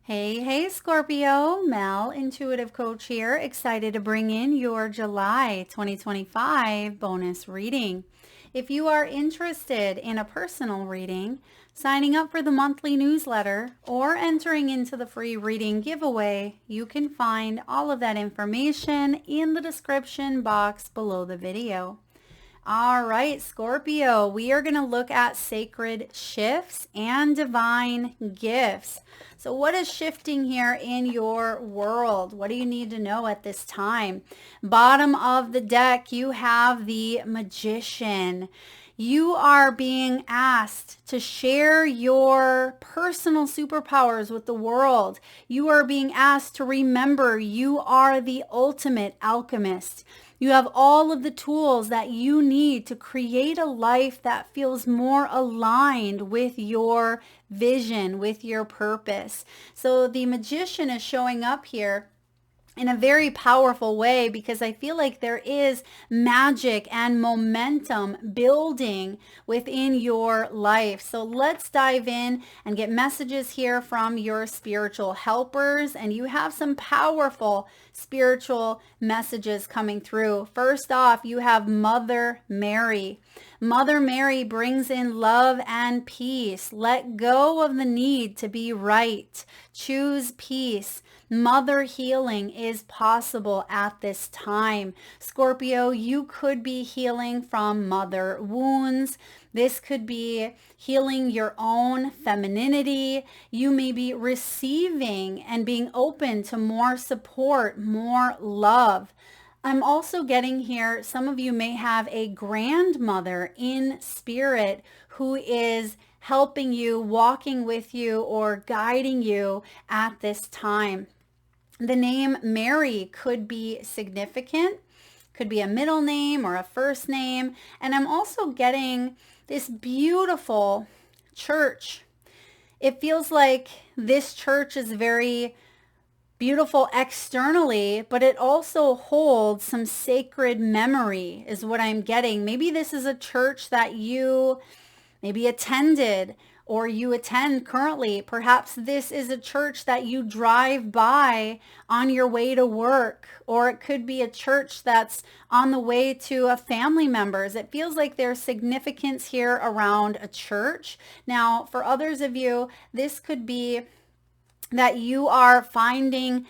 Hey, Scorpio, Mel, Intuitive Coach here, excited to bring in your July 2025 bonus reading. If you are interested in a personal reading, signing up for the monthly newsletter, or entering into the free reading giveaway, you can find all of that information in the description box below the video. All right, Scorpio, we are going to look at sacred shifts and divine gifts. So what is shifting here in your world? What do you need to know at this time? Bottom of the deck, you have the Magician. You are being asked to share your personal superpowers with the world. You are being asked to remember you are the ultimate alchemist. You have all of the tools that you need to create a life that feels more aligned with your vision, with your purpose. So the Magician is showing up here in a very powerful way because I feel like there is magic and momentum building within your life. So let's dive in and get messages here from your spiritual helpers. And you have some powerful spiritual messages coming through. First off, you have Mother Mary. Mother Mary brings in love and peace. Let go of the need to be right. Choose peace. Mother healing is possible at this time. Scorpio, you could be healing from mother wounds. This could be healing your own femininity. You may be receiving and being open to more support, more love. I'm also getting here, some of you may have a grandmother in spirit who is helping you, walking with you, or guiding you at this time. The name Mary could be significant, could be a middle name or a first name. And I'm also getting this beautiful church. It feels like this church is very beautiful externally, but it also holds some sacred memory is what I'm getting. Maybe this is a church that you maybe attended or you attend currently. Perhaps this is a church that you drive by on your way to work, or it could be a church that's on the way to a family member's. It feels like there's significance here around a church. Now, for others of you, this could be that you are finding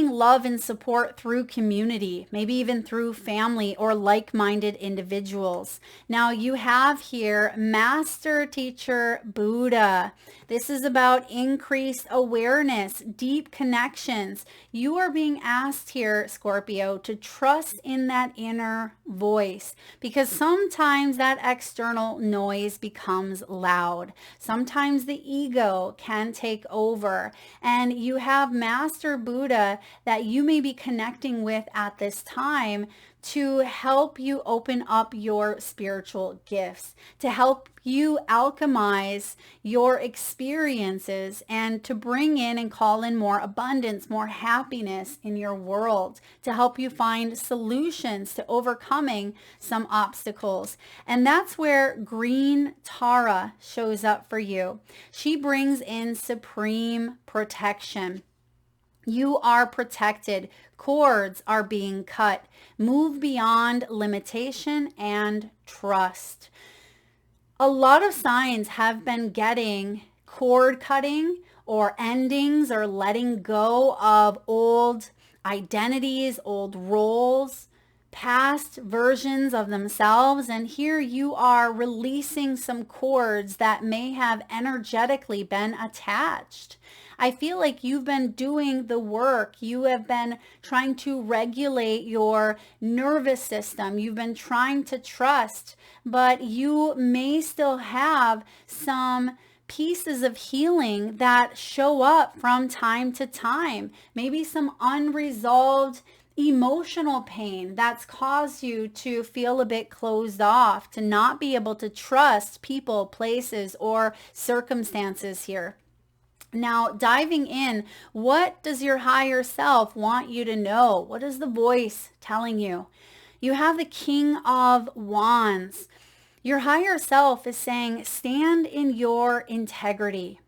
love and support through community, maybe even through family or like-minded individuals. Now you have here Master Teacher Buddha. This is about increased awareness, deep connections. You are being asked here, Scorpio, to trust in that inner voice because sometimes that external noise becomes loud. Sometimes the ego can take over, and you have Master Buddha that you may be connecting with at this time to help you open up your spiritual gifts, to help you alchemize your experiences and to bring in and call in more abundance, more happiness in your world, to help you find solutions to overcoming some obstacles. And that's where Green Tara shows up for you. She brings in supreme protection. You are protected. Cords are being cut. Move beyond limitation and trust. A lot of signs have been getting cord cutting or endings or letting go of old identities, old roles, past versions of themselves. And here you are releasing some cords that may have energetically been attached. I feel like you've been doing the work. You have been trying to regulate your nervous system. You've been trying to trust, but you may still have some pieces of healing that show up from time to time. Maybe some unresolved emotional pain that's caused you to feel a bit closed off, to not be able to trust people, places, or circumstances here. Now, diving in, what does your higher self want you to know? What is the voice telling you? You have the King of Wands. Your higher self is saying, stand in your integrity.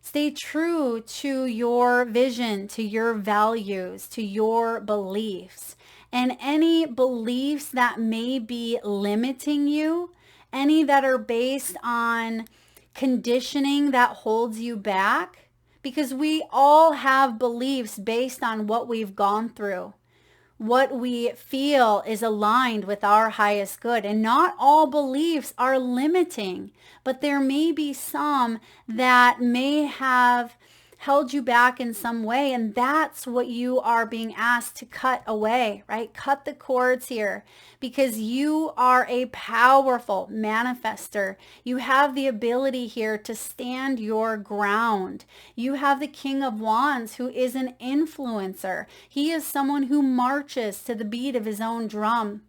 Stay true to your vision, to your values, to your beliefs. And any beliefs that may be limiting you, any that are based on conditioning that holds you back, because we all have beliefs based on what we've gone through, what we feel is aligned with our highest good. And not all beliefs are limiting, but there may be some that may have held you back in some way. And that's what you are being asked to cut away, right? Cut the cords here, because you are a powerful manifester. You have the ability here to stand your ground. You have the King of Wands, who is an influencer. He is someone who marches to the beat of his own drum.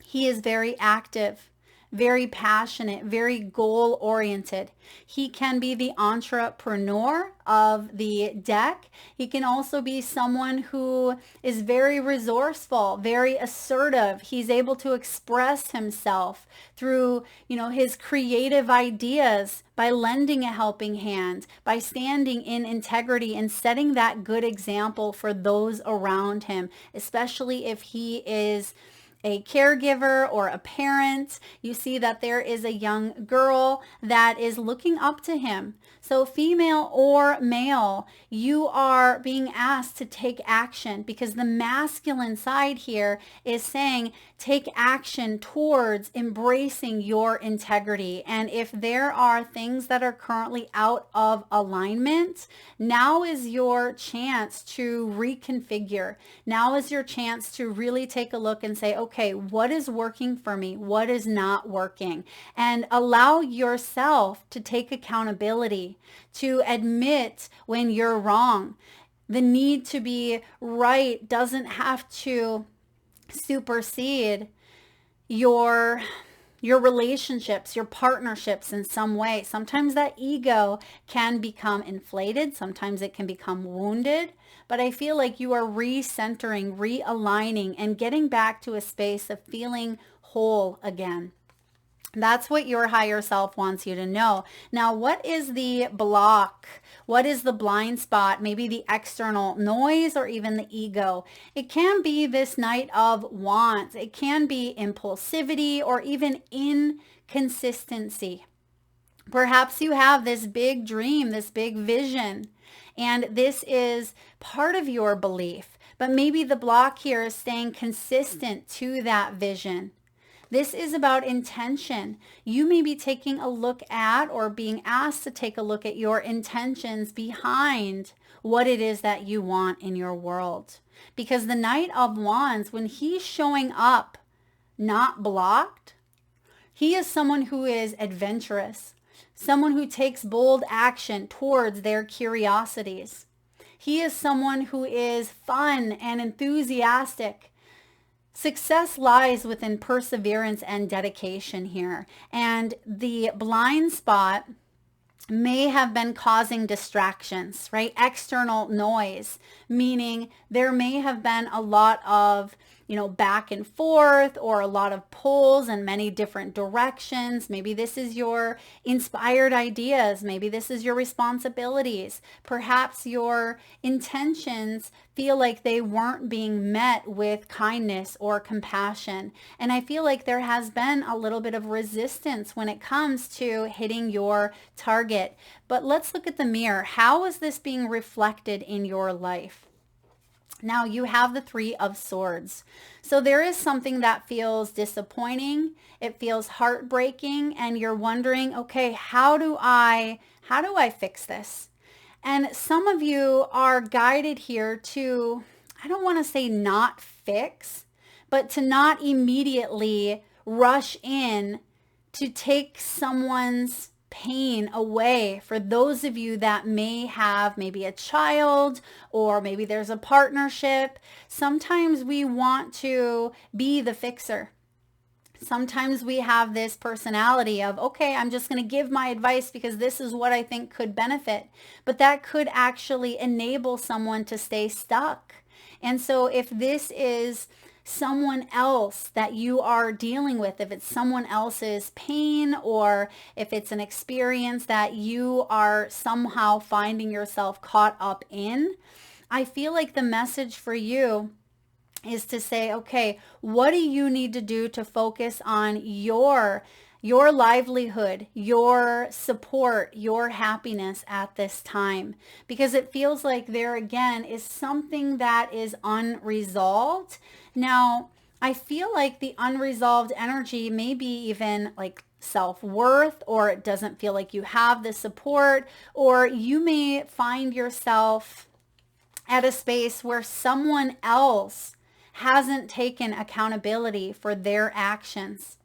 He is very active, very passionate, very goal-oriented. He can be the entrepreneur of the deck. He can also be someone who is very resourceful, very assertive. He's able to express himself through, his creative ideas, by lending a helping hand, by standing in integrity and setting that good example for those around him, especially if he is a caregiver or a parent. You see that there is a young girl that is looking up to him. So female or male, you are being asked to take action, because the masculine side here is saying take action towards embracing your integrity. And if there are things that are currently out of alignment, now is your chance to reconfigure. Now is your chance to really take a look and say, okay, what is working for me? What is not working? And allow yourself to take accountability, to admit when you're wrong. The need to be right doesn't have to supersede your relationships, your partnerships in some way. Sometimes that ego can become inflated. Sometimes it can become wounded. But I feel like you are recentering, realigning, and getting back to a space of feeling whole again. That's what your higher self wants you to know. Now, what is the block? What is the blind spot? Maybe the external noise or even the ego. It can be this Knight of Wands. It can be impulsivity or even inconsistency. Perhaps you have this big dream, this big vision, and this is part of your belief. But maybe the block here is staying consistent to that vision. This is about intention. You may be taking a look at, or being asked to take a look at, your intentions behind what it is that you want in your world. Because the Knight of Wands, when he's showing up not blocked, he is someone who is adventurous, someone who takes bold action towards their curiosities. He is someone who is fun and enthusiastic. Success lies within perseverance and dedication here. And the blind spot may have been causing distractions, right? External noise, meaning there may have been a lot of, back and forth, or a lot of pulls in many different directions. Maybe this is your inspired ideas. Maybe this is your responsibilities. Perhaps your intentions feel like they weren't being met with kindness or compassion. And I feel like there has been a little bit of resistance when it comes to hitting your target. But let's look at the mirror. How is this being reflected in your life? Now you have the Three of Swords. So there is something that feels disappointing. It feels heartbreaking, and you're wondering, okay, how do I fix this? And some of you are guided here to, I don't want to say not fix, but to not immediately rush in to take someone's pain away. For those of you that may have maybe a child, or maybe there's a partnership, sometimes we want to be the fixer. Sometimes we have this personality of, okay, I'm just going to give my advice because this is what I think could benefit. But that could actually enable someone to stay stuck. And so if this is someone else that you are dealing with, if it's someone else's pain or if it's an experience that you are somehow finding yourself caught up in, I feel like the message for you is to say, okay, what do you need to do to focus on your livelihood, your support, your happiness at this time? Because it feels like there again is something that is unresolved. Now, I feel like the unresolved energy may be even like self-worth, or it doesn't feel like you have the support, or you may find yourself at a space where someone else hasn't taken accountability for their actions.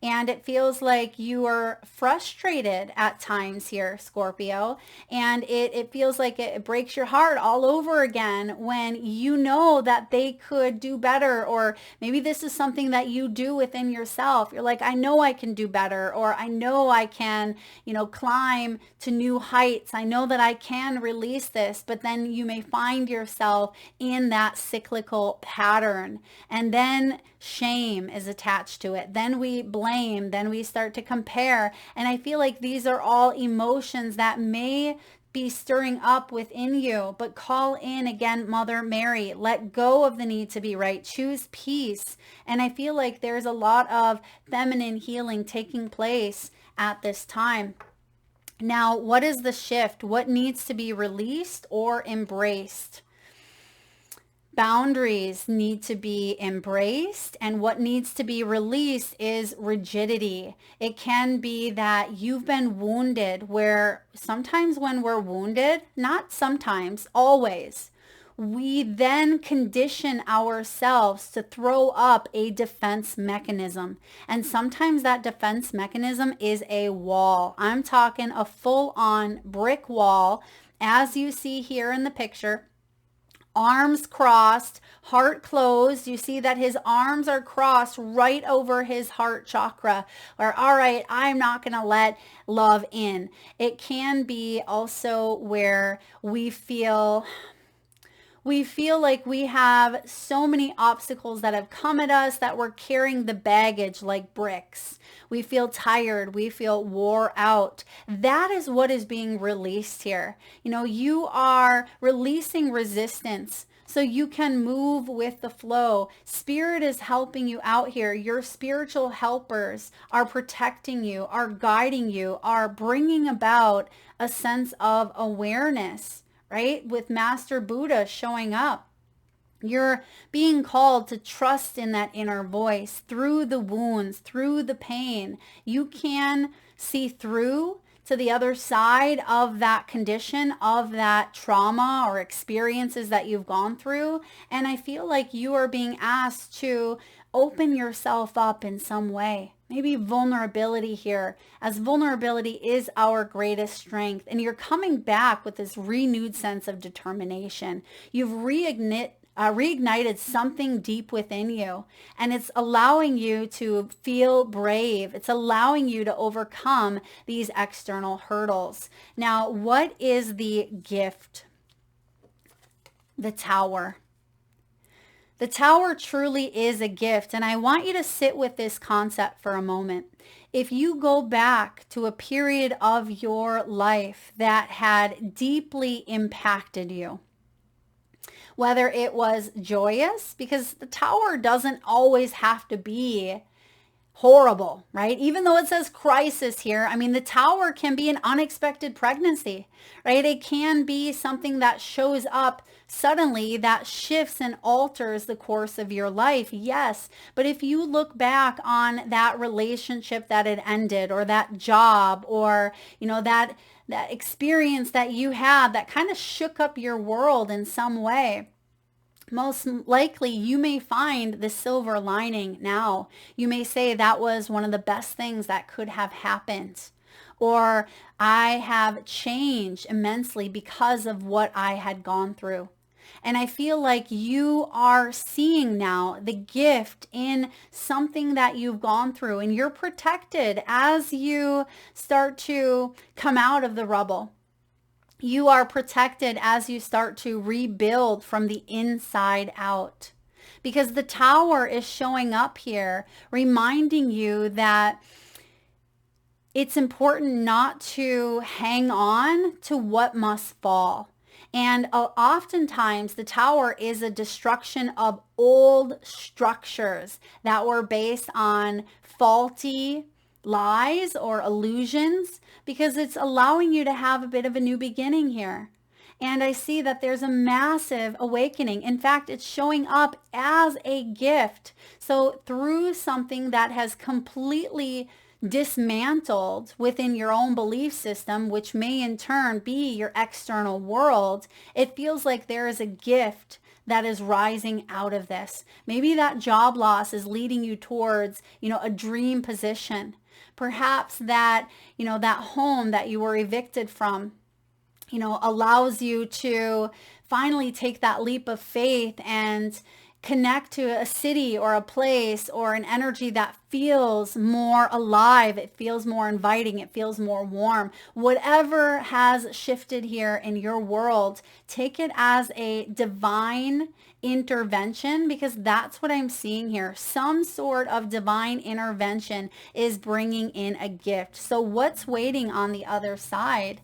And it feels like you are frustrated at times here, Scorpio. And it feels like it breaks your heart all over again when you know that they could do better. Or maybe this is something that you do within yourself. You're like, I know I can do better. Or I know I can, climb to new heights. I know that I can release this. But then you may find yourself in that cyclical pattern. And then shame is attached to it. Then we blame, then we start to compare. And I feel like these are all emotions that may be stirring up within you, but call in again, Mother Mary, let go of the need to be right, choose peace. And I feel like there's a lot of feminine healing taking place at this time. Now, what is the shift? What needs to be released or embraced? Boundaries need to be embraced, and what needs to be released is rigidity. It can be that you've been wounded, where sometimes when we're wounded, not sometimes, always, we then condition ourselves to throw up a defense mechanism. And sometimes that defense mechanism is a wall. I'm talking a full-on brick wall, as you see here in the picture. Arms crossed, heart closed. You see that his arms are crossed right over his heart chakra. Or, all right, I'm not going to let love in. It can be also where we feel like we have so many obstacles that have come at us that we're carrying the baggage like bricks. We feel tired. We feel wore out. That is what is being released here. You are releasing resistance so you can move with the flow. Spirit is helping you out here. Your spiritual helpers are protecting you, are guiding you, are bringing about a sense of awareness, right? With Master Buddha showing up. You're being called to trust in that inner voice through the wounds, through the pain. You can see through to the other side of that condition, of that trauma or experiences that you've gone through. And I feel like you are being asked to open yourself up in some way. Maybe vulnerability here, as vulnerability is our greatest strength. And you're coming back with this renewed sense of determination. You've reignited something deep within you, and it's allowing you to feel brave. It's allowing you to overcome these external hurdles. Now, what is the gift? The Tower. The Tower truly is a gift, and I want you to sit with this concept for a moment. If you go back to a period of your life that had deeply impacted you, whether it was joyous, because the Tower doesn't always have to be horrible, right? Even though it says crisis here, the Tower can be an unexpected pregnancy, right? It can be something that shows up suddenly that shifts and alters the course of your life. Yes. But if you look back on that relationship that had ended, or that job, or, that experience that you had that kind of shook up your world in some way, most likely you may find the silver lining now. You may say that was one of the best things that could have happened. Or I have changed immensely because of what I had gone through. And I feel like you are seeing now the gift in something that you've gone through, and you're protected as you start to come out of the rubble. You are protected as you start to rebuild from the inside out. because the Tower is showing up here, reminding you that it's important not to hang on to what must fall. And oftentimes the Tower is a destruction of old structures that were based on faulty lies or illusions, because it's allowing you to have a bit of a new beginning here. And I see that there's a massive awakening. In fact, it's showing up as a gift. So through something that has completely dismantled within your own belief system, which may in turn be your external world, it feels like there is a gift that is rising out of this. Maybe that job loss is leading you towards, a dream position. Perhaps that, that home that you were evicted from, allows you to finally take that leap of faith and connect to a city or a place or an energy that feels more alive. It feels more inviting. It feels more warm. Whatever has shifted here in your world, take it as a divine intervention, because that's what I'm seeing here. Some sort of divine intervention is bringing in a gift. So what's waiting on the other side?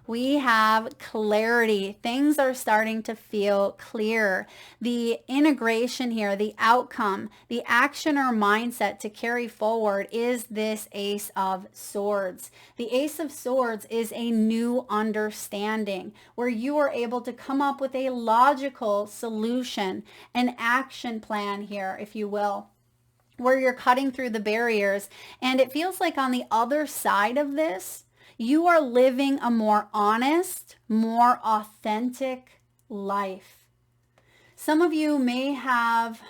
We have clarity. Things are starting to feel clear. The integration here, the outcome, the action or mindset to carry forward is this Ace of Swords. The Ace of Swords is a new understanding where you are able to come up with a logical solution, an action plan here, if you will, where you're cutting through the barriers. And it feels like on the other side of this, you are living a more honest, more authentic life. Some of you may have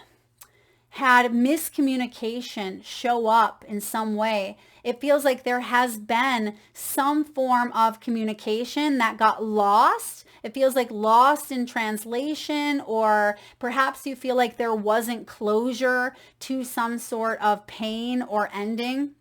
had miscommunication show up in some way. It feels like there has been some form of communication that got lost. It feels like lost in translation, or perhaps you feel like there wasn't closure to some sort of pain or ending.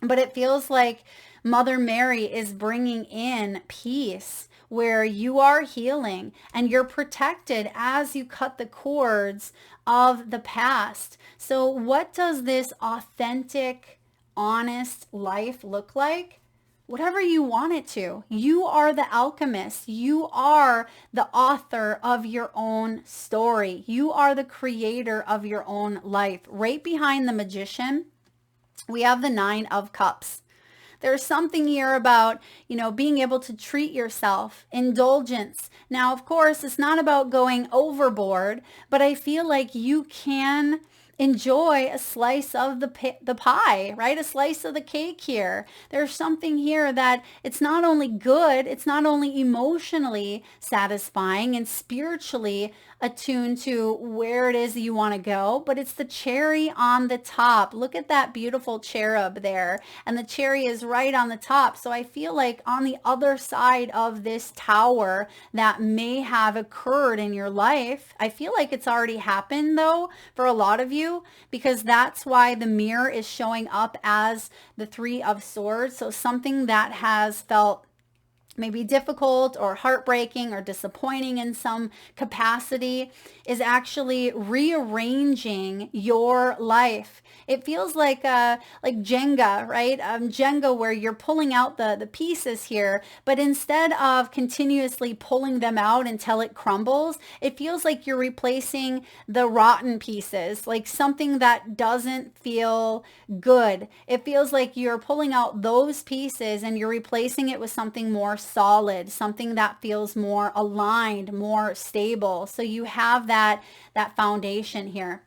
But it feels like Mother Mary is bringing in peace where you are healing and you're protected as you cut the cords of the past. So what does this authentic, honest life look like? Whatever you want it to. You are the alchemist. You are the author of your own story. You are the creator of your own life. Right behind the Magician, we have the Nine of Cups. There's something here about, being able to treat yourself, indulgence. Now, of course, it's not about going overboard, but I feel like you can enjoy a slice of the pie, right? A slice of the cake here. There's something here that it's not only good, it's not only emotionally satisfying and spiritually attuned to where it is you want to go, but it's the cherry on the top. Look at that beautiful cherub there. And the cherry is right on the top. So I feel like on the other side of this tower that may have occurred in your life, I feel like it's already happened though for a lot of you, because that's why the mirror is showing up as the Three of Swords. So something that has felt maybe difficult or heartbreaking or disappointing in some capacity is actually rearranging your life. It feels like Jenga, right? Jenga, where you're pulling out the pieces here, but instead of continuously pulling them out until it crumbles, it feels like you're replacing the rotten pieces, like something that doesn't feel good. It feels like you're pulling out those pieces and you're replacing it with something more solid, something that feels more aligned, more stable. So you have that foundation here.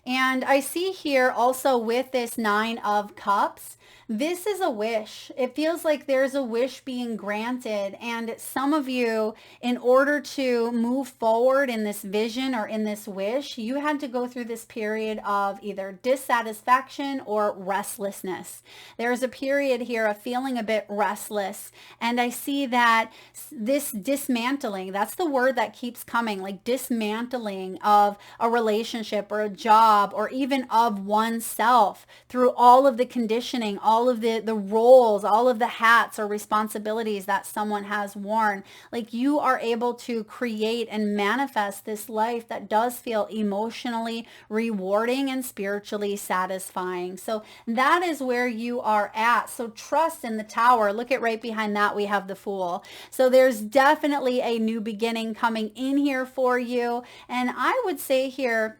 And I see here also with this Nine of Cups, this is a wish. It feels like there's a wish being granted. And some of you, in order to move forward in this vision or in this wish, you had to go through this period of either dissatisfaction or restlessness. There's a period here of feeling a bit restless. And I see that this dismantling, that's the word that keeps coming, like dismantling of a relationship or a job or even of oneself through all of the conditioning, all all of the roles, all of the hats or responsibilities that someone has worn. Like you are able to create and manifest this life that does feel emotionally rewarding and spiritually satisfying. So that is where you are at. So trust in the Tower. Look at right behind that, we have the Fool. So there's definitely a new beginning coming in here for you. And I would say here,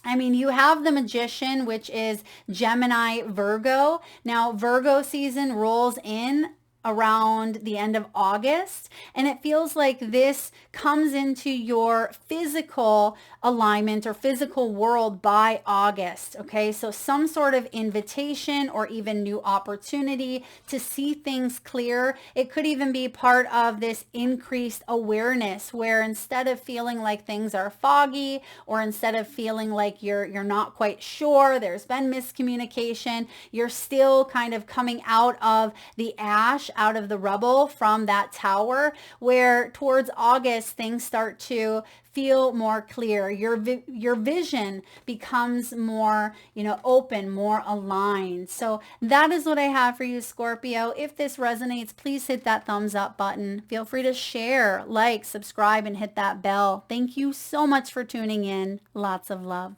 I mean, you have the Magician, which is Gemini, Virgo. Now, Virgo season rolls in around the end of August, and it feels like this comes into your physical alignment or physical world by August. Okay, so some sort of invitation or even new opportunity to see things clear. It could even be part of this increased awareness, where instead of feeling like things are foggy, or instead of feeling like you're not quite sure, there's been miscommunication, you're still kind of coming out of the ash, out of the rubble from that Tower, where towards August things start to feel more clear. Your vision becomes more, open, more aligned. So that is what I have for you, Scorpio. If this resonates, please hit that thumbs up button. Feel free to share, like, subscribe, and hit that bell. Thank you so much for tuning in. Lots of love.